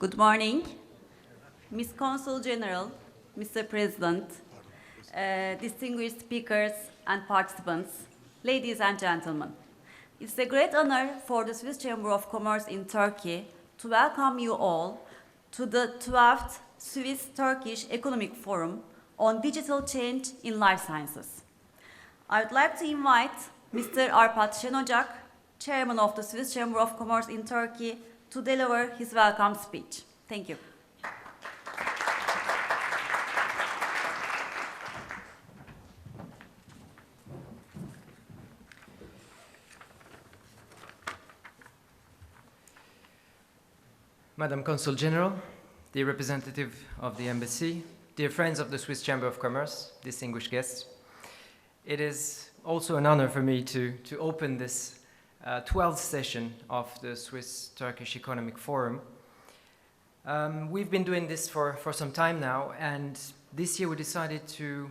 Good morning, Ms. Consul General, Mr. President, distinguished speakers and participants, ladies and gentlemen. It's a great honor for the Swiss Chamber of Commerce in Turkey to welcome you all to the 12th Swiss-Turkish Economic Forum on Digital Change in Life Sciences. I would like to invite Mr. Arpad Şenocak, Chairman of the Swiss Chamber of Commerce in Turkey, to deliver his welcome speech. Thank you. Madam Consul General, dear representative of the Embassy, dear friends of the Swiss Chamber of Commerce, distinguished guests, it is also an honor for me to open this 12th session of the Swiss-Turkish Economic Forum. We've been doing this for some time now, and this year we decided to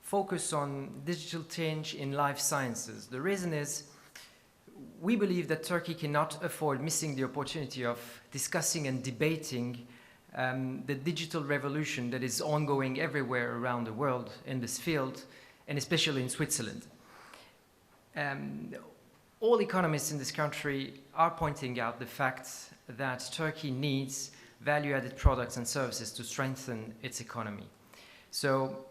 focus on digital change in life sciences. The reason is we believe that Turkey cannot afford missing the opportunity of discussing and debating the digital revolution that is ongoing everywhere around the world in this field, and especially in Switzerland. All economists in this country are pointing out the fact that Turkey needs value-added products and services to strengthen its economy. So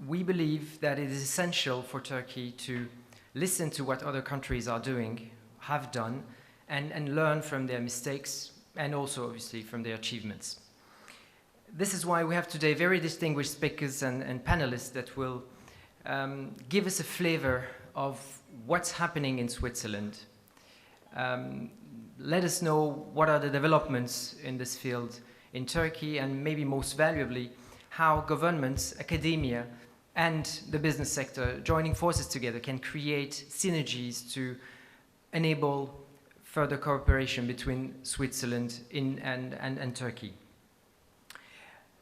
we believe that it is essential for Turkey to listen to what other countries are doing, have done, and learn from their mistakes and also obviously from their achievements. This is why we have today very distinguished speakers and panelists that will give us a flavor of what's happening in Switzerland. Let us know what are the developments in this field in Turkey, and maybe most valuably, how governments, academia, and the business sector joining forces together can create synergies to enable further cooperation between Switzerland and Turkey.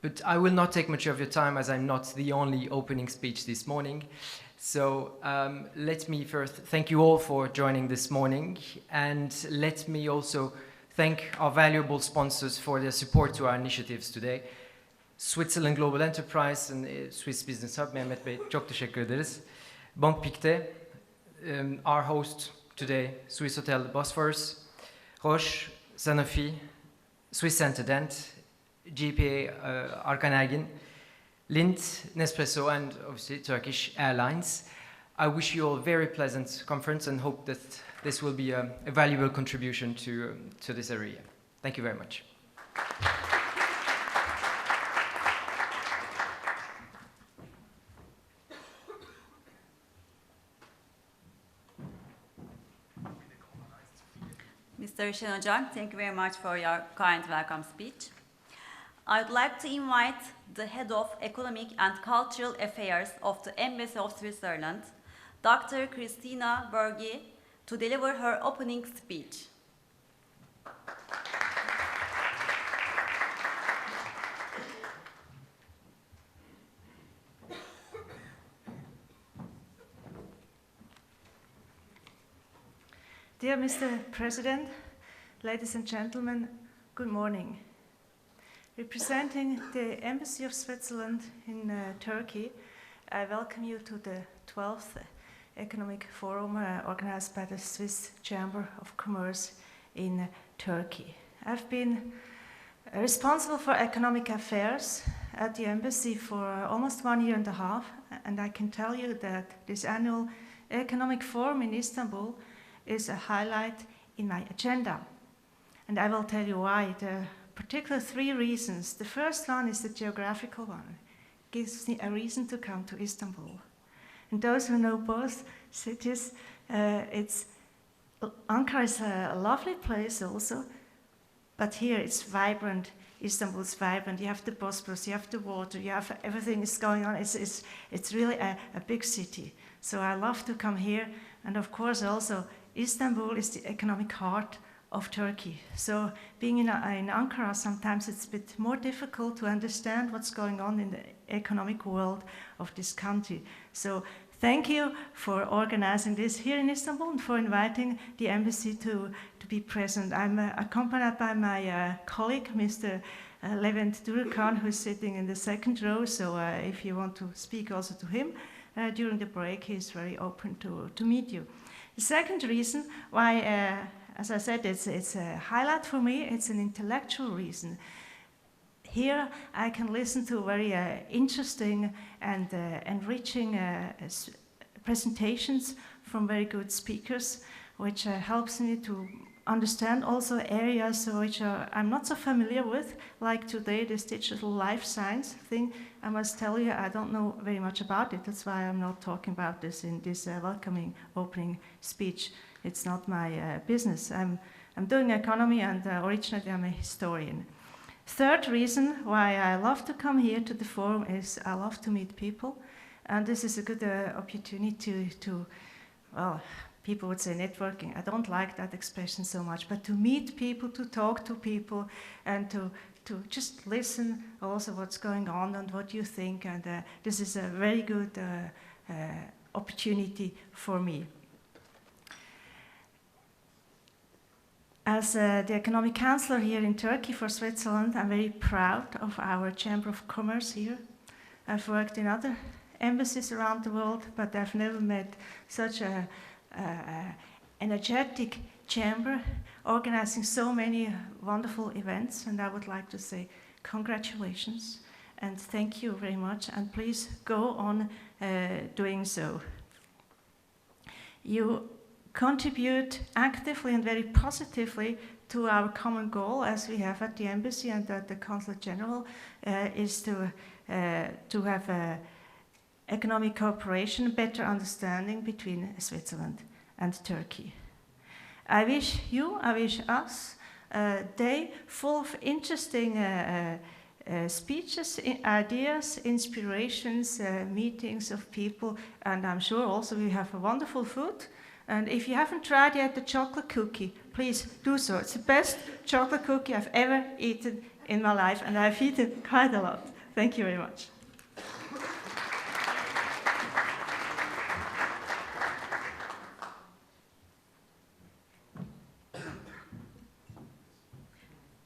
But I will not take much of your time, as I'm not the only opening speech this morning. So let me first thank you all for joining this morning, and let me also thank our valuable sponsors for their support to our initiatives today. Switzerland Global Enterprise and Swiss Business Hub, Mehmet Bey, çok teşekkür ederiz. Bank Pictet, our host today, Swiss Hotel Bosphorus, Roche, Sanofi, Swiss Centerdent, GPA Arkan Ergin, Lindt, Nespresso, and obviously Turkish Airlines. I wish you all a very pleasant conference and hope that this will be a valuable contribution to this area. Thank you very much. Mr. Şenocak, thank you very much for your kind welcome speech. I would like to invite the Head of Economic and Cultural Affairs of the Embassy of Switzerland, Dr. Christina Bergi, to deliver her opening speech. Dear Mr. President, ladies and gentlemen, good morning. Representing the Embassy of Switzerland in Turkey, I welcome you to the 12th Economic Forum organized by the Swiss Chamber of Commerce in Turkey. I've been responsible for economic affairs at the Embassy for almost 1 year and a half, and I can tell you that this annual Economic Forum in Istanbul is a highlight in my agenda. And I will tell you why. There are particular 3 reasons. The first one is the geographical one. It gives me a reason to come to Istanbul. And those who know both cities, Ankara is a lovely place also, but here it's vibrant. Istanbul is vibrant. You have the Bosporus, you have the water, you have everything is going on. It's really a big city. So I love to come here. And of course also Istanbul is the economic heart of Turkey. So being in Ankara, sometimes it's a bit more difficult to understand what's going on in the economic world of this country. So thank you for organizing this here in Istanbul and for inviting the embassy to be present. I'm accompanied by my colleague, Mr. Levent Durkan, who's sitting in the second row, so if you want to speak also to him during the break, he's very open to meet you. The second reason why, as I said, it's a highlight for me, it's an intellectual reason. Here I can listen to very interesting and enriching presentations from very good speakers, which helps me to understand also areas which I'm not so familiar with, like today this digital life science thing. I must tell you, I don't know very much about it. That's why I'm not talking about this in this welcoming opening speech. It's not my business. I'm doing economy, and originally I'm a historian. Third reason why I love to come here to the forum is I love to meet people, and this is a good opportunity to, well, people would say networking. I don't like that expression so much, but to meet people, to talk to people, and to just listen also what's going on and what you think, and this is a very good opportunity for me. As the Economic Counselor here in Turkey for Switzerland, I'm very proud of our Chamber of Commerce here. I've worked in other embassies around the world, but I've never met such a energetic chamber organizing so many wonderful events, and I would like to say congratulations and thank you very much, and please go on doing so. You contribute actively and very positively to our common goal, as we have at the embassy and at the Consulate General, is to have economic cooperation, better understanding between Switzerland and Turkey. I wish us a day full of interesting speeches, ideas, inspirations, meetings of people, and I'm sure also we have a wonderful food. And if you haven't tried yet the chocolate cookie, please do so. It's the best chocolate cookie I've ever eaten in my life, and I've eaten quite a lot. Thank you very much.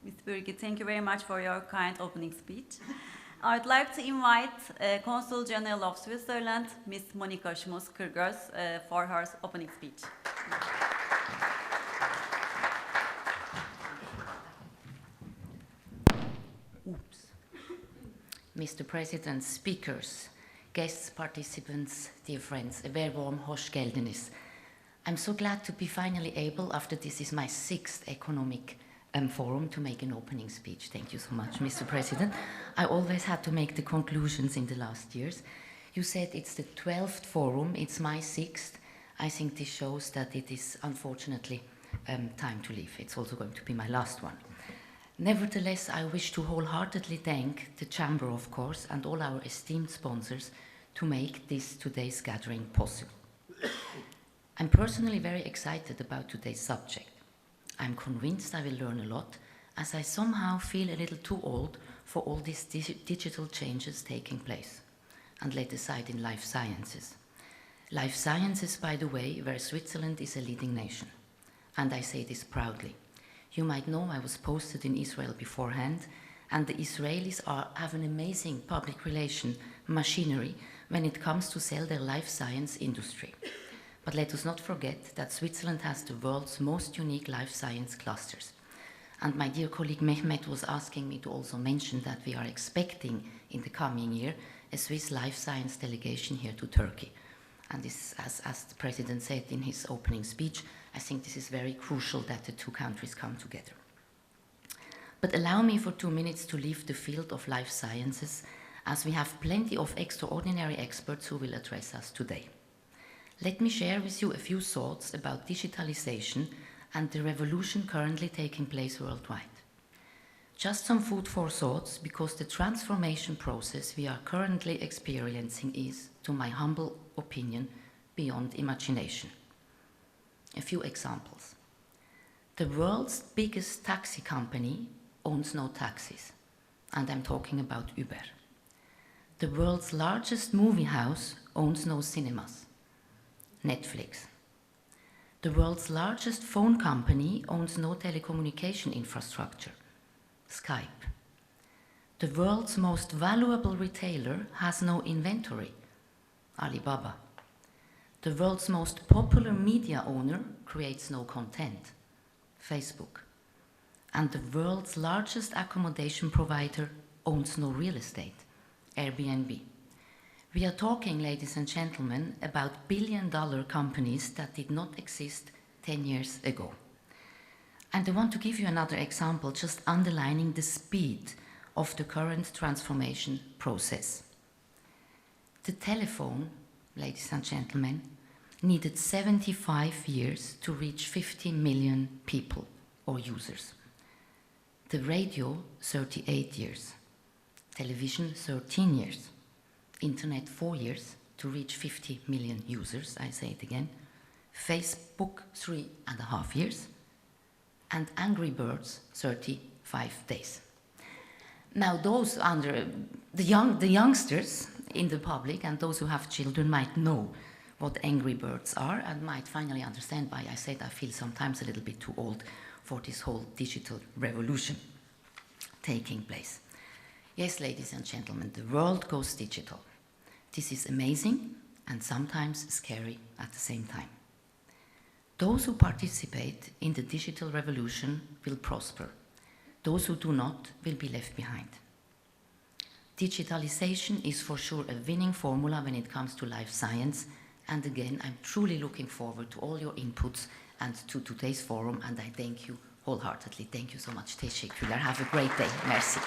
Ms. Birgit, thank you very much for your kind opening speech. I'd like to invite Consul General of Switzerland, Ms. Monika Schmus-Kırgöz, for her opening speech. Mr. President, speakers, guests, participants, dear friends, a very warm hoş geldiniz. I'm so glad to be finally able, after this is my 6th Economic Forum, to make an opening speech. Thank you so much, Mr. President. I always had to make the conclusions in the last years. You said it's the 12th forum, it's my 6th. I think this shows that it is unfortunately time to leave. It's also going to be my last one. Nevertheless, I wish to wholeheartedly thank the Chamber, of course, and all our esteemed sponsors to make this today's gathering possible. I'm personally very excited about today's subject. I'm convinced I will learn a lot, as I somehow feel a little too old for all these digital changes taking place, and let aside in life sciences. Life sciences, by the way, where Switzerland is a leading nation, and I say this proudly. You might know I was posted in Israel beforehand, and the Israelis have an amazing public relation machinery when it comes to sell their life science industry. But let us not forget that Switzerland has the world's most unique life science clusters. And my dear colleague Mehmet was asking me to also mention that we are expecting in the coming year a Swiss life science delegation here to Turkey. And this, as the President said in his opening speech, I think this is very crucial that the two countries come together. But allow me for 2 minutes to leave the field of life sciences, as we have plenty of extraordinary experts who will address us today. Let me share with you a few thoughts about digitalization and the revolution currently taking place worldwide. Just some food for thoughts, because the transformation process we are currently experiencing is, to my humble opinion, beyond imagination. A few examples. The world's biggest taxi company owns no taxis, and I'm talking about Uber. The world's largest movie house owns no cinemas. Netflix. The world's largest phone company owns no telecommunication infrastructure. Skype. The world's most valuable retailer has no inventory. Alibaba. The world's most popular media owner creates no content. Facebook. And the world's largest accommodation provider owns no real estate. Airbnb. We are talking, ladies and gentlemen, about billion-dollar companies that did not exist 10 years ago. And I want to give you another example, just underlining the speed of the current transformation process. The telephone, ladies and gentlemen, needed 75 years to reach 50 million people or users. The radio, 38 years. Television, 13 years. Internet, 4 years to reach 50 million users, I say it again. Facebook, 3.5 years. And Angry Birds, 35 days. Now, those under the youngsters in the public and those who have children might know what Angry Birds are and might finally understand why I said I feel sometimes a little bit too old for this whole digital revolution taking place. Yes, ladies and gentlemen, the world goes digital. This is amazing and sometimes scary at the same time. Those who participate in the digital revolution will prosper. Those who do not will be left behind. Digitalization is for sure a winning formula when it comes to life science. And again, I'm truly looking forward to all your inputs and to today's forum. And I thank you wholeheartedly. Thank you so much. Teşekkürler. Have a great day. Merci.